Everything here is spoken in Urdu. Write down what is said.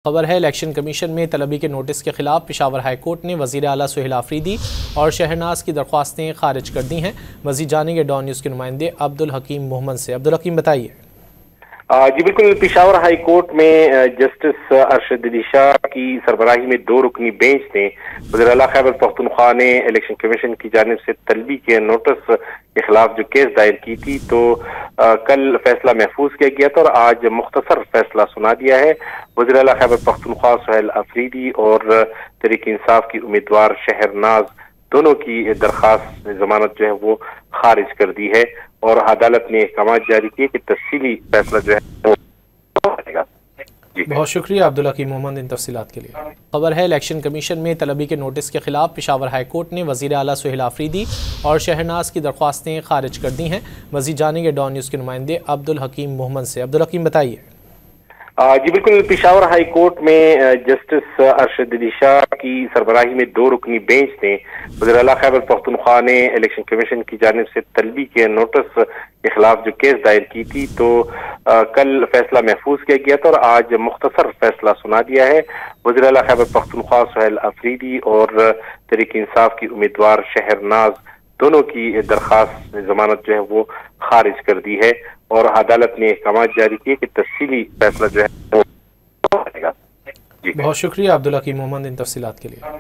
خبر ہے الیکشن کمیشن میں طلبی کے نوٹس کے خلاف پشاور ہائی کورٹ نے وزیر اعلیٰ سہیل آفریدی اور شہرناز کی درخواستیں خارج کر دی ہیں۔ مزید جانیں گے ڈان نیوز کے نمائندے عبدالحکیم محمد سے۔ عبدالحکیم بتائیے۔ جی بالکل، پشاور ہائی کورٹ میں جسٹس ارشد علی شاہ کی سربراہی میں 2 رکنی بینچ نے وزیر اعلیٰ خیبر پختونخوا نے الیکشن کمیشن کی جانب سے طلبی کے نوٹس کے خلاف جو کیس دائر کی تھی تو کل فیصلہ محفوظ کیا گیا تھا اور آج مختصر فیصلہ سنا دیا ہے۔ وزیر اعلیٰ خیبر پختونخوا سہیل آفریدی اور تحریک انصاف کی امیدوار شہرناز دونوں کی درخواست ضمانت جو ہے وہ خارج کر دی ہے اور عدالت نے احکامات جاری کیے کہ تفصیلی فیصلہ جو ہے وہ کرے گا۔ بہت شکریہ عبدالحکیم محمد ان تفصیلات کے لیے۔ خبر ہے الیکشن کمیشن میں طلبی کے نوٹس کے خلاف پشاور ہائی کورٹ نے وزیر اعلیٰ سہیل آفریدی اور شہرناز کی درخواستیں خارج کر دی ہیں۔ مزید جانیں گے ڈان نیوز کے نمائندے عبدالحکیم محمد سے۔ عبدالحکیم بتائیے۔ جی بالکل، پشاور ہائی کورٹ میں جسٹس ارشد علی شاہ کی سربراہی میں 2 رکنی بینچ نے وزیر اعلیٰ خیبر پختونخوا نے الیکشن کمیشن کی جانب سے طلبی کے نوٹس کے خلاف جو کیس دائر کی تھی تو کل فیصلہ محفوظ کیا گیا تھا اور آج مختصر فیصلہ سنا دیا ہے۔ وزیر اعلیٰ خیبر پختونخوا سہیل آفریدی اور تحریک انصاف کی امیدوار شہرناز دونوں کی درخواست ضمانت جو ہے وہ خارج کر دی ہے اور عدالت نے احکامات جاری کیے کہ تفصیلی فیصلہ جو ہے وہ کرے گا۔ بہت شکریہ عبدالحکیم محمد ان تفصیلات کے لیے۔